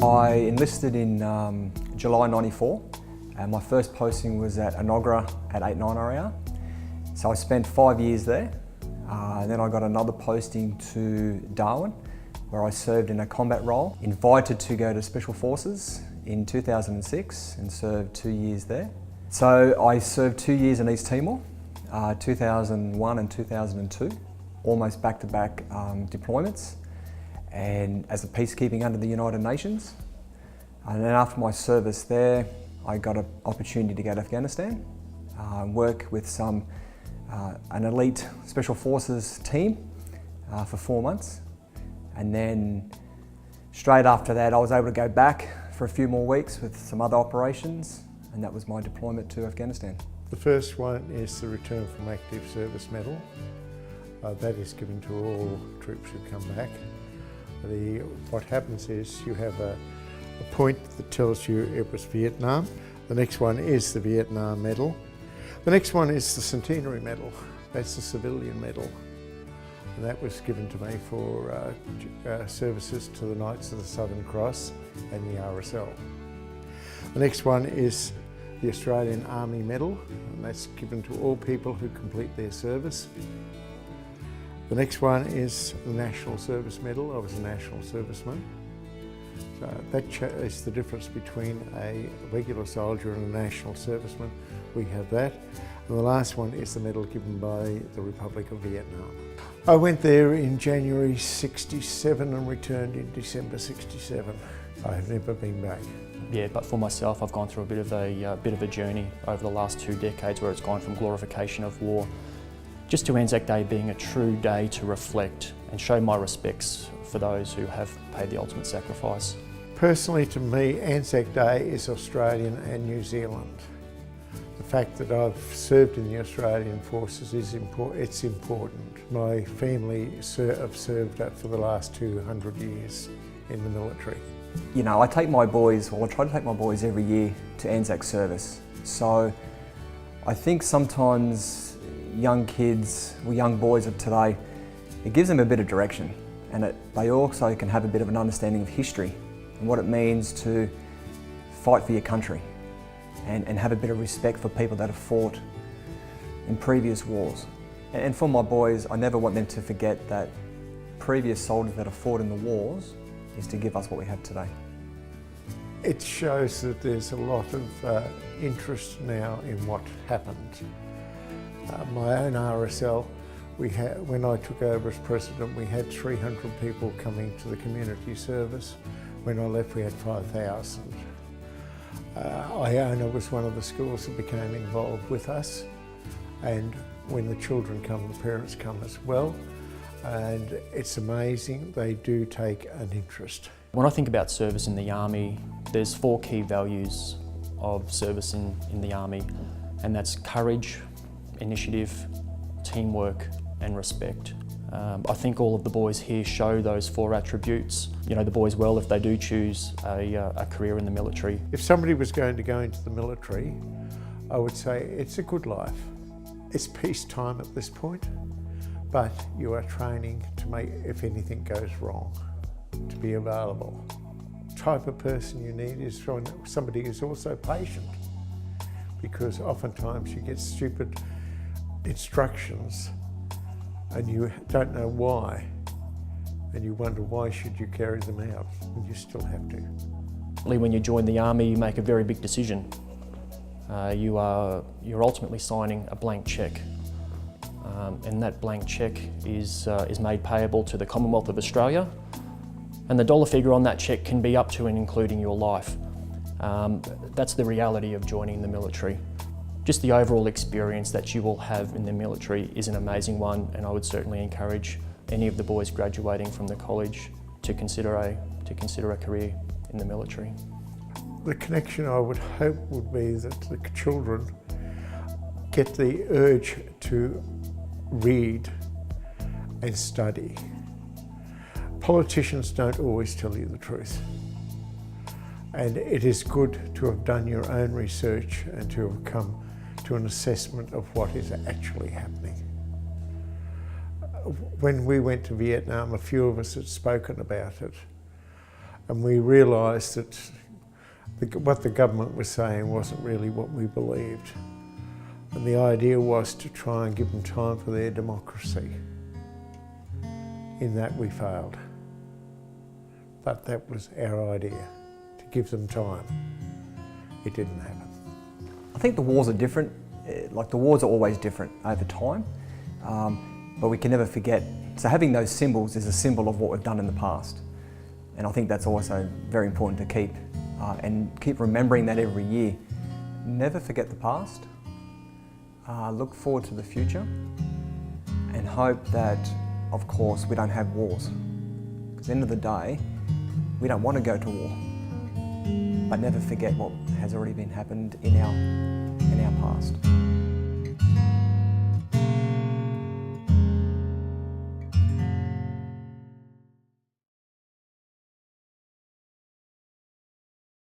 I enlisted in July '94 and my first posting was at Enoggera at 89 RAR. So I spent 5 years there and then I got another posting to Darwin where I served in a combat role. Invited to go to Special Forces in 2006 and served 2 years there. So I served 2 years in East Timor, 2001 and 2002, almost back-to-back deployments, and as a peacekeeping under the United Nations. And then after my service there, I got an opportunity to go to Afghanistan, work with an elite Special Forces team for 4 months. And then straight after that, I was able to go back for a few more weeks with some other operations, and that was my deployment to Afghanistan. The first one is the Return from Active Service Medal. That is given to all troops who come back. What happens is you have a point that tells you it was Vietnam. The next one is the Vietnam Medal. The next one is the Centenary Medal. That's the civilian medal. And that was given to me for services to the Knights of the Southern Cross and the RSL. The next one is the Australian Army Medal, and that's given to all people who complete their service. The next one is the National Service Medal. I was a National Serviceman. So that is the difference between a regular soldier and a National Serviceman. We have that. And the last one is the medal given by the Republic of Vietnam. I went there in January '67 and returned in December '67. I have never been back. Yeah, but for myself, I've gone through a bit of a journey over the last 2 decades where it's gone from glorification of war just to Anzac Day being a true day to reflect and show my respects for those who have paid the ultimate sacrifice. Personally, to me, Anzac Day is Australian and New Zealand. The fact that I've served in the Australian Forces is important. It's important. My family have served for the last 200 years in the military. You know, I try to take my boys every year to Anzac service. So I think sometimes young kids, or young boys of today, it gives them a bit of direction, and they also can have a bit of an understanding of history and what it means to fight for your country and have a bit of respect for people that have fought in previous wars. And for my boys, I never want them to forget that previous soldiers that have fought in the wars is to give us what we have today. It shows that there's a lot of interest now in what happened. My own RSL, when I took over as president, we had 300 people coming to the community service. When I left, we had 5,000. Iona was one of the schools that became involved with us, and when the children come, the parents come as well. And it's amazing, they do take an interest. When I think about service in the Army, there's 4 key values of service in the Army, and that's courage, initiative, teamwork and respect. I think all of the boys here show those 4 attributes. You know the boys well if they do choose a career in the military. If somebody was going to go into the military, I would say it's a good life. It's peacetime at this point, but you are training to make, if anything goes wrong, to be available. The type of person you need is somebody who's also patient, because oftentimes you get stupid instructions and you don't know why, and you wonder why should you carry them out, and you still have to. When you join the Army, you make a very big decision. You're ultimately signing a blank cheque, and that blank cheque is made payable to the Commonwealth of Australia, and the dollar figure on that cheque can be up to and including your life. That's the reality of joining the military. Just the overall experience that you will have in the military is an amazing one, and I would certainly encourage any of the boys graduating from the college to consider a career in the military. The connection I would hope would be that the children get the urge to read and study. Politicians don't always tell you the truth. And it is good to have done your own research and to have come to an assessment of what is actually happening. When we went to Vietnam, a few of us had spoken about it, And we realised that what the government was saying wasn't really what we believed. And the idea was to try and give them time for their democracy. In that we failed. But that was our idea, to give them time. It didn't happen. I think the wars are different. Like the wars are always different over time, but we can never forget. So having those symbols is a symbol of what we've done in the past. And I think that's also very important to keep and keep remembering that every year. Never forget the past, look forward to the future, and hope that, of course, we don't have wars. Because at the end of the day, we don't want to go to war, but never forget what has already been happened in our past.